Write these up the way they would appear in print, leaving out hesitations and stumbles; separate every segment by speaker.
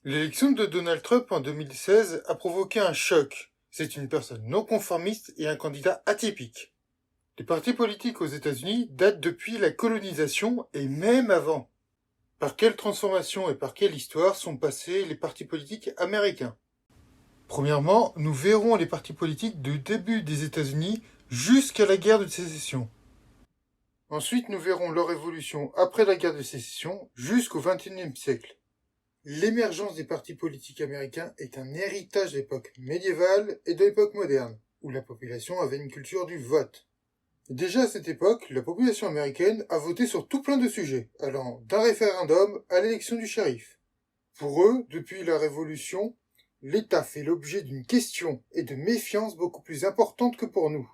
Speaker 1: L'élection de Donald Trump en 2016 a provoqué un choc. C'est une personne non conformiste et un candidat atypique. Les partis politiques aux États-Unis datent depuis la colonisation et même avant. Par quelle transformation et par quelle histoire sont passés les partis politiques américains? Premièrement, nous verrons les partis politiques du début des États-Unis jusqu'à la guerre de sécession. Ensuite, nous verrons leur évolution après la guerre de sécession jusqu'au XXIe siècle. L'émergence des partis politiques américains est un héritage de l'époque médiévale et de l'époque moderne, où la population avait une culture du vote. Déjà à cette époque, la population américaine a voté sur tout plein de sujets, allant d'un référendum à l'élection du shérif. Pour eux, depuis la Révolution, l'État fait l'objet d'une question et de méfiance beaucoup plus importante que pour nous.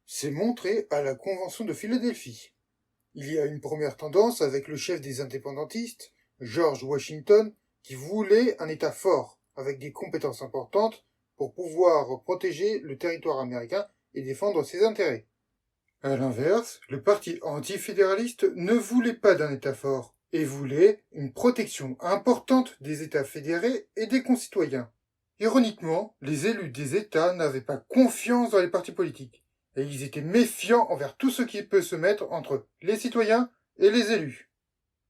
Speaker 1: C'est montré à la Convention de Philadelphie. Il y a une première tendance avec le chef des indépendantistes, George Washington, qui voulait un État fort, avec des compétences importantes, pour pouvoir protéger le territoire américain et défendre ses intérêts. À l'inverse, le parti antifédéraliste ne voulait pas d'un État fort, et voulait une protection importante des États fédérés et des concitoyens. Ironiquement, les élus des États n'avaient pas confiance dans les partis politiques, et ils étaient méfiants envers tout ce qui peut se mettre entre les citoyens et les élus.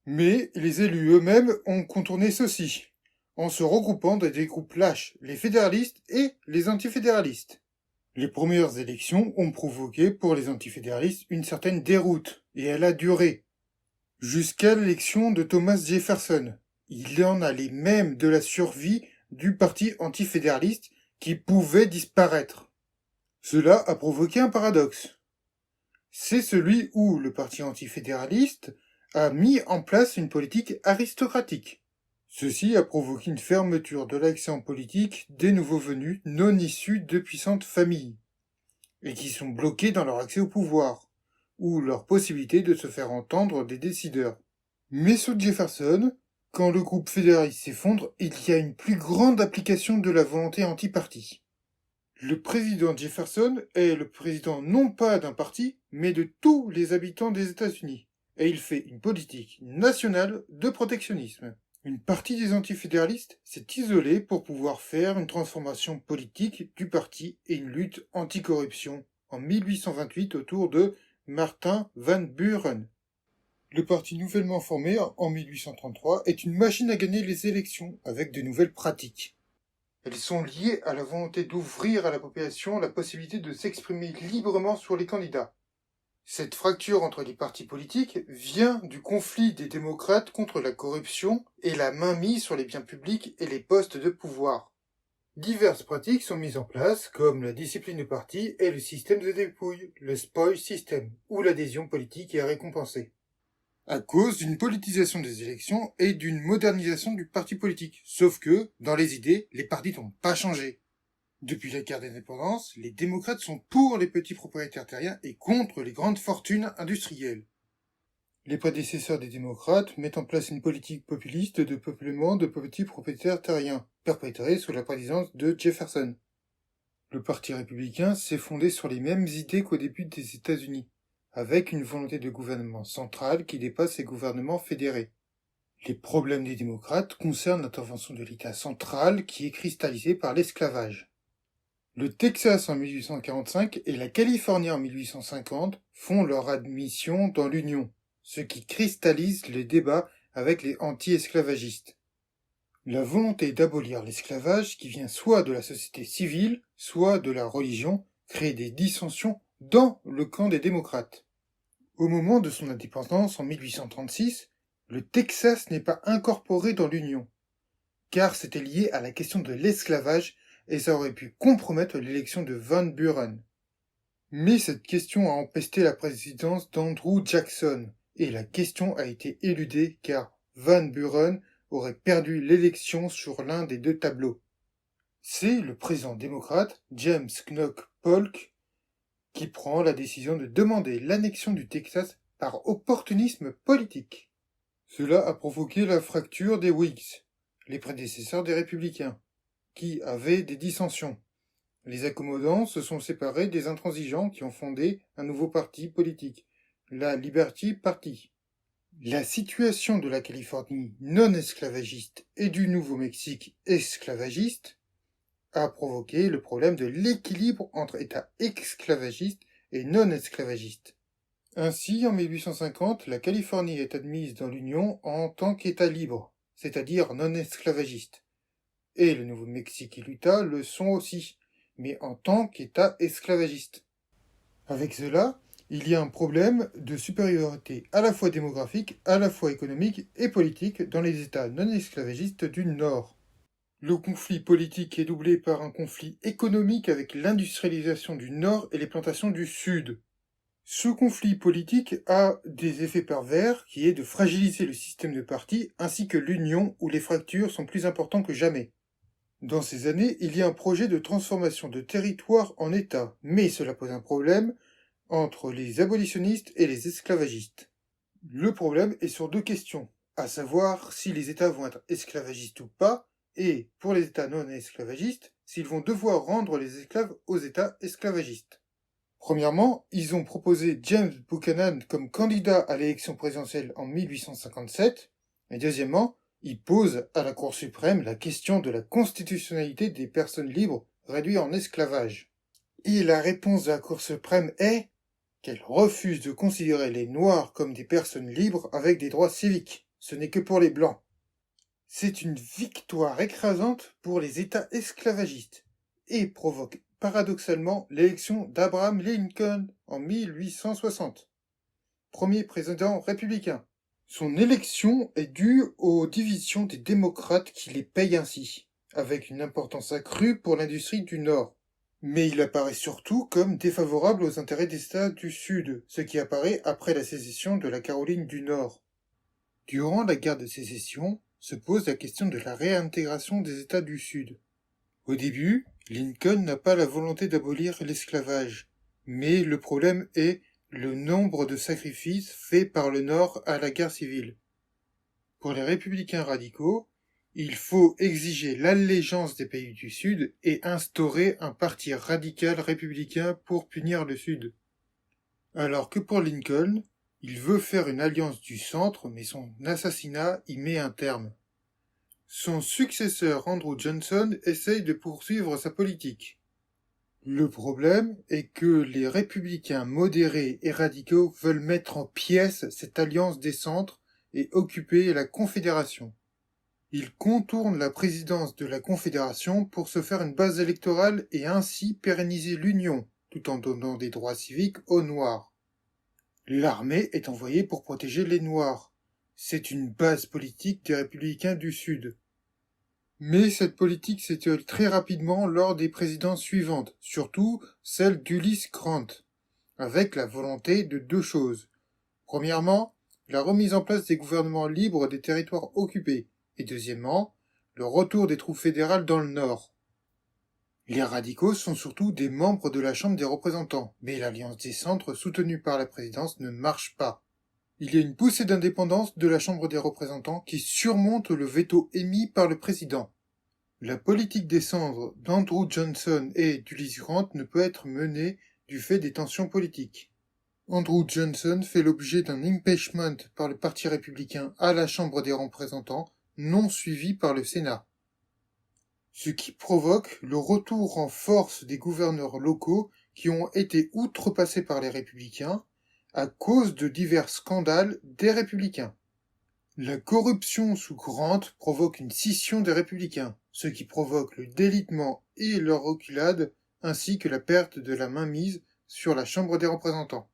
Speaker 1: Mais les élus eux-mêmes ont contourné ceci, en se regroupant dans des groupes lâches, les fédéralistes et les antifédéralistes. Les premières élections ont provoqué pour les antifédéralistes une certaine déroute, et elle a duré. Jusqu'à l'élection de Thomas Jefferson. Il en allait même de la survie du parti antifédéraliste qui pouvait disparaître. Cela a provoqué un paradoxe. C'est celui où le parti antifédéraliste a mis en place une politique aristocratique. Ceci a provoqué une fermeture de l'accès en politique des nouveaux venus non issus de puissantes familles, et qui sont bloqués dans leur accès au pouvoir, ou leur possibilité de se faire entendre des décideurs. Mais sous Jefferson, quand le groupe fédéraliste s'effondre, il y a une plus grande application de la volonté anti-parti. Le président Jefferson est le président non pas d'un parti, mais de tous les habitants des États-Unis. Et il fait une politique nationale de protectionnisme. Une partie des antifédéralistes s'est isolée pour pouvoir faire une transformation politique du parti et une lutte anticorruption en 1828 autour de Martin Van Buren. Le parti nouvellement formé en 1833 est une machine à gagner les élections avec de nouvelles pratiques. Elles sont liées à la volonté d'ouvrir à la population la possibilité de s'exprimer librement sur les candidats. Cette fracture entre les partis politiques vient du conflit des démocrates contre la corruption et la mainmise sur les biens publics et les postes de pouvoir. Diverses pratiques sont mises en place, comme la discipline de parti et le système de dépouille, le spoil system, où l'adhésion politique est récompensée. À cause d'une politisation des élections et d'une modernisation du parti politique. Sauf que, dans les idées, les partis n'ont pas changé. Depuis la guerre d'indépendance, les démocrates sont pour les petits propriétaires terriens et contre les grandes fortunes industrielles. Les prédécesseurs des démocrates mettent en place une politique populiste de peuplement de petits propriétaires terriens, perpétrée sous la présidence de Jefferson. Le parti républicain s'est fondé sur les mêmes idées qu'au début des États-Unis, avec une volonté de gouvernement central qui dépasse les gouvernements fédérés. Les problèmes des démocrates concernent l'intervention de l'État central qui est cristallisée par l'esclavage. Le Texas en 1845 et la Californie en 1850 font leur admission dans l'Union, ce qui cristallise les débats avec les anti-esclavagistes. La volonté d'abolir l'esclavage, qui vient soit de la société civile, soit de la religion, crée des dissensions dans le camp des démocrates. Au moment de son indépendance en 1836, le Texas n'est pas incorporé dans l'Union, car c'était lié à la question de l'esclavage et ça aurait pu compromettre l'élection de Van Buren. Mais cette question a empesté la présidence d'Andrew Jackson, et la question a été éludée car Van Buren aurait perdu l'élection sur l'un des deux tableaux. C'est le président démocrate, James Knox Polk, qui prend la décision de demander l'annexion du Texas par opportunisme politique. Cela a provoqué la fracture des Whigs, les prédécesseurs des républicains, qui avaient des dissensions. Les accommodants se sont séparés des intransigeants qui ont fondé un nouveau parti politique, la Liberty Party. La situation de la Californie non esclavagiste et du Nouveau-Mexique esclavagiste a provoqué le problème de l'équilibre entre États esclavagistes et non esclavagistes. Ainsi, en 1850, la Californie est admise dans l'Union en tant qu'État libre, c'est-à-dire non esclavagiste. Et le Nouveau-Mexique et l'Utah le sont aussi, mais en tant qu'État esclavagiste. Avec cela, il y a un problème de supériorité à la fois démographique, à la fois économique et politique dans les États non esclavagistes du Nord. Le conflit politique est doublé par un conflit économique avec l'industrialisation du Nord et les plantations du Sud. Ce conflit politique a des effets pervers qui est de fragiliser le système de partis ainsi que l'Union où les fractures sont plus importantes que jamais. Dans ces années, il y a un projet de transformation de territoire en État, mais cela pose un problème entre les abolitionnistes et les esclavagistes. Le problème est sur deux questions, à savoir si les États vont être esclavagistes ou pas, et, pour les États non esclavagistes, s'ils vont devoir rendre les esclaves aux États esclavagistes. Premièrement, ils ont proposé James Buchanan comme candidat à l'élection présidentielle en 1857, et deuxièmement, ils posent à la Cour suprême la question de la constitutionnalité des personnes libres réduites en esclavage. Et la réponse de la Cour suprême est qu'elle refuse de considérer les Noirs comme des personnes libres avec des droits civiques. Ce n'est que pour les Blancs. C'est une victoire écrasante pour les États esclavagistes et provoque paradoxalement l'élection d'Abraham Lincoln en 1860, premier président républicain. Son élection est due aux divisions des démocrates qui les payent ainsi, avec une importance accrue pour l'industrie du Nord. Mais il apparaît surtout comme défavorable aux intérêts des États du Sud, ce qui apparaît après la sécession de la Caroline du Nord. Durant la guerre de sécession, se pose la question de la réintégration des États du Sud. Au début, Lincoln n'a pas la volonté d'abolir l'esclavage, mais le problème est le nombre de sacrifices faits par le Nord à la guerre civile. Pour les républicains radicaux, il faut exiger l'allégeance des pays du Sud et instaurer un parti radical républicain pour punir le Sud. Alors que pour Lincoln, il veut faire une alliance du centre, mais son assassinat y met un terme. Son successeur Andrew Johnson essaye de poursuivre sa politique. Le problème est que les républicains modérés et radicaux veulent mettre en pièces cette alliance des centres et occuper la Confédération. Ils contournent la présidence de la Confédération pour se faire une base électorale et ainsi pérenniser l'Union, tout en donnant des droits civiques aux Noirs. L'armée est envoyée pour protéger les Noirs. C'est une base politique des républicains du Sud. Mais cette politique s'étiole très rapidement lors des présidences suivantes, surtout celle d'Ulysse Grant, avec la volonté de deux choses. Premièrement, la remise en place des gouvernements libres des territoires occupés, et deuxièmement, le retour des troupes fédérales dans le Nord. Les radicaux sont surtout des membres de la Chambre des représentants, mais l'alliance des centres soutenue par la présidence ne marche pas. Il y a une poussée d'indépendance de la Chambre des représentants qui surmonte le veto émis par le président. La politique des cendres d'Andrew Johnson et d'Ulysse Grant ne peut être menée du fait des tensions politiques. Andrew Johnson fait l'objet d'un impeachment par le Parti républicain à la Chambre des représentants, non suivi par le Sénat. Ce qui provoque le retour en force des gouverneurs locaux qui ont été outrepassés par les républicains à cause de divers scandales des républicains. La corruption sous Grant provoque une scission des républicains, ce qui provoque le délitement et leur reculade ainsi que la perte de la mainmise sur la Chambre des représentants.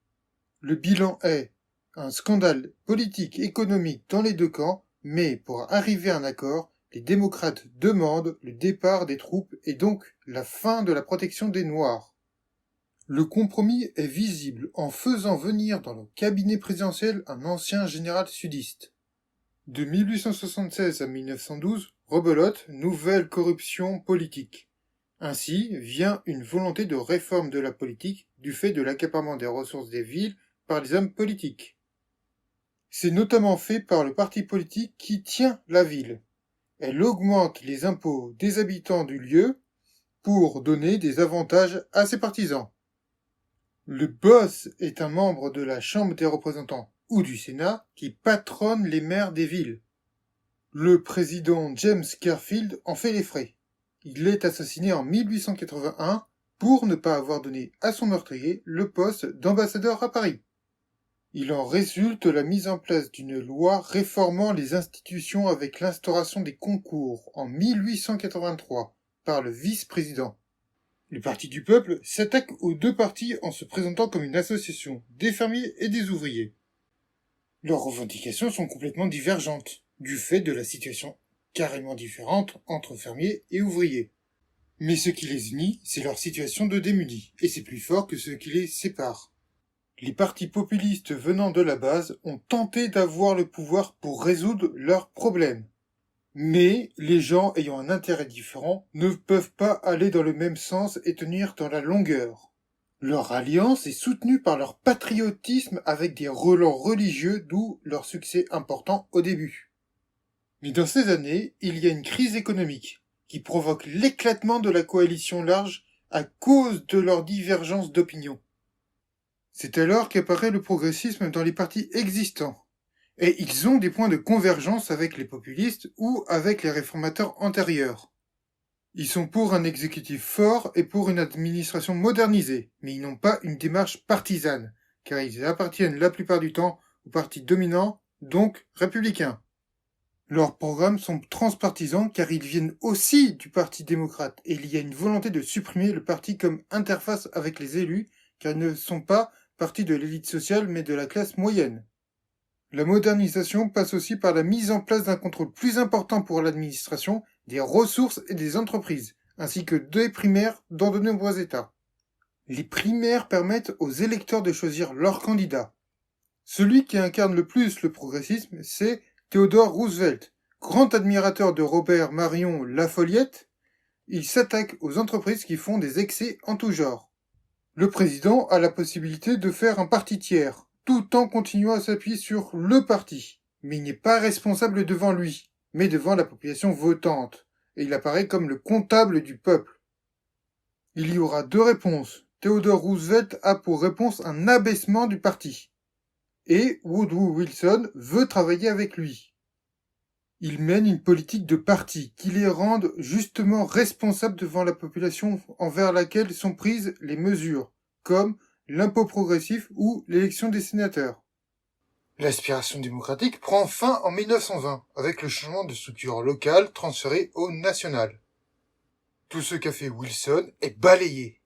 Speaker 1: Le bilan est un scandale politique et économique dans les deux camps, mais pour arriver à un accord, les démocrates demandent le départ des troupes et donc la fin de la protection des Noirs. Le compromis est visible en faisant venir dans le cabinet présidentiel un ancien général sudiste. De 1876 à 1912, rebelote, nouvelle corruption politique. Ainsi vient une volonté de réforme de la politique du fait de l'accaparement des ressources des villes par les hommes politiques. C'est notamment fait par le parti politique qui tient la ville. Elle augmente les impôts des habitants du lieu pour donner des avantages à ses partisans. Le boss est un membre de la Chambre des représentants ou du Sénat qui patronnent les maires des villes. Le président James Garfield en fait les frais. Il est assassiné en 1881 pour ne pas avoir donné à son meurtrier le poste d'ambassadeur à Paris. Il en résulte la mise en place d'une loi réformant les institutions avec l'instauration des concours en 1883 par le vice-président. Le Parti du peuple s'attaque aux deux partis en se présentant comme une association des fermiers et des ouvriers. Leurs revendications sont complètement divergentes, du fait de la situation carrément différente entre fermiers et ouvriers. Mais ce qui les unit, c'est leur situation de démunis, et c'est plus fort que ce qui les sépare. Les partis populistes venant de la base ont tenté d'avoir le pouvoir pour résoudre leurs problèmes. Mais les gens ayant un intérêt différent ne peuvent pas aller dans le même sens et tenir dans la longueur. Leur alliance est soutenue par leur patriotisme avec des relents religieux, d'où leur succès important au début. Mais dans ces années, il y a une crise économique qui provoque l'éclatement de la coalition large à cause de leurs divergences d'opinion. C'est alors qu'apparaît le progressisme dans les partis existants. Et ils ont des points de convergence avec les populistes ou avec les réformateurs antérieurs. Ils sont pour un exécutif fort et pour une administration modernisée, mais ils n'ont pas une démarche partisane, car ils appartiennent la plupart du temps au parti dominant, donc républicain. Leurs programmes sont transpartisans car ils viennent aussi du Parti démocrate et il y a une volonté de supprimer le parti comme interface avec les élus car ils ne sont pas partie de l'élite sociale mais de la classe moyenne. La modernisation passe aussi par la mise en place d'un contrôle plus important pour l'administration, des ressources et des entreprises, ainsi que des primaires dans de nombreux États. Les primaires permettent aux électeurs de choisir leur candidat. Celui qui incarne le plus le progressisme, c'est Theodore Roosevelt, grand admirateur de Robert Marion Lafayette. Il s'attaque aux entreprises qui font des excès en tout genre. Le président a la possibilité de faire un parti tiers, tout en continuant à s'appuyer sur le parti. Mais il n'est pas responsable devant lui, mais devant la population votante, et il apparaît comme le comptable du peuple. Il y aura deux réponses. Theodore Roosevelt a pour réponse un abaissement du parti. Et Woodrow Wilson veut travailler avec lui. Il mène une politique de parti qui les rende justement responsables devant la population envers laquelle sont prises les mesures, comme l'impôt progressif ou l'élection des sénateurs. L'aspiration démocratique prend fin en 1920, avec le changement de structure locale transférée au national. Tout ce qu'a fait Wilson est balayé.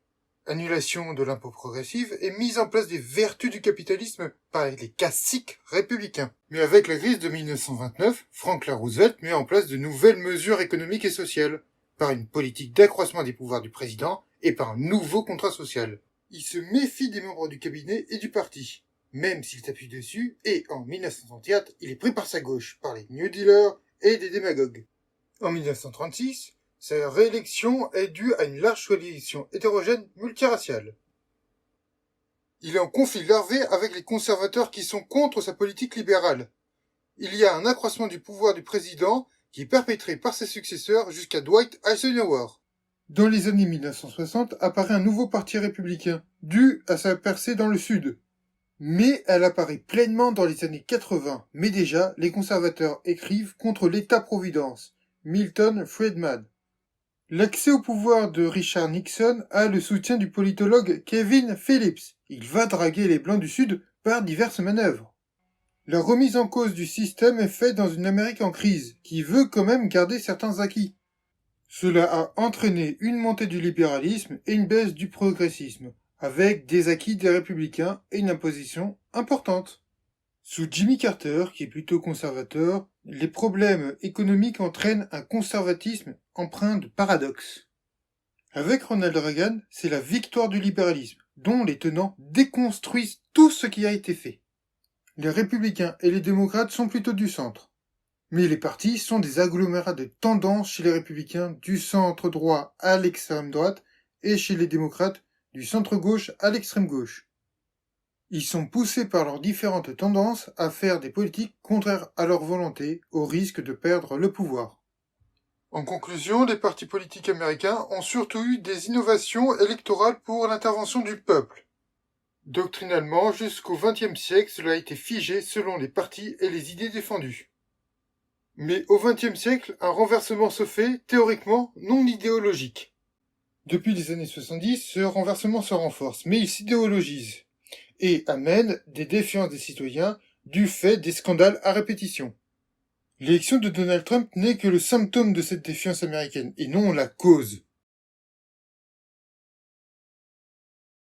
Speaker 1: Annulation de l'impôt progressif et mise en place des vertus du capitalisme par les caciques républicains. Mais avec la crise de 1929, Franklin Roosevelt met en place de nouvelles mesures économiques et sociales, par une politique d'accroissement des pouvoirs du président et par un nouveau contrat social. Il se méfie des membres du cabinet et du parti, même s'il s'appuie dessus, et en 1934, il est pris par sa gauche, par les New Dealers et des démagogues. En 1936, sa réélection est due à une large coalition hétérogène multiraciale. Il est en conflit larvé avec les conservateurs qui sont contre sa politique libérale. Il y a un accroissement du pouvoir du président qui est perpétré par ses successeurs jusqu'à Dwight Eisenhower. Dans les années 1960 apparaît un nouveau parti républicain, dû à sa percée dans le Sud. Mais elle apparaît pleinement dans les années 80, mais déjà les conservateurs écrivent contre l'État-providence, Milton Friedman. L'accès au pouvoir de Richard Nixon a le soutien du politologue Kevin Phillips. Il va draguer les Blancs du Sud par diverses manœuvres. La remise en cause du système est faite dans une Amérique en crise, qui veut quand même garder certains acquis. Cela a entraîné une montée du libéralisme et une baisse du progressisme, avec des acquis des républicains et une imposition importante. Sous Jimmy Carter, qui est plutôt conservateur, les problèmes économiques entraînent un conservatisme empreint de paradoxe. Avec Ronald Reagan, c'est la victoire du libéralisme, dont les tenants déconstruisent tout ce qui a été fait. Les républicains et les démocrates sont plutôt du centre. Mais les partis sont des agglomérats de tendances chez les républicains du centre droit à l'extrême droite et chez les démocrates du centre gauche à l'extrême gauche. Ils sont poussés par leurs différentes tendances à faire des politiques contraires à leur volonté, au risque de perdre le pouvoir. En conclusion, les partis politiques américains ont surtout eu des innovations électorales pour l'intervention du peuple. Doctrinalement, jusqu'au XXe siècle, cela a été figé selon les partis et les idées défendues. Mais au XXe siècle, un renversement se fait, théoriquement, non idéologique. Depuis les années 70, ce renversement se renforce, mais il s'idéologise et amène des défiances des citoyens du fait des scandales à répétition. L'élection de Donald Trump n'est que le symptôme de cette défiance américaine, et non la cause.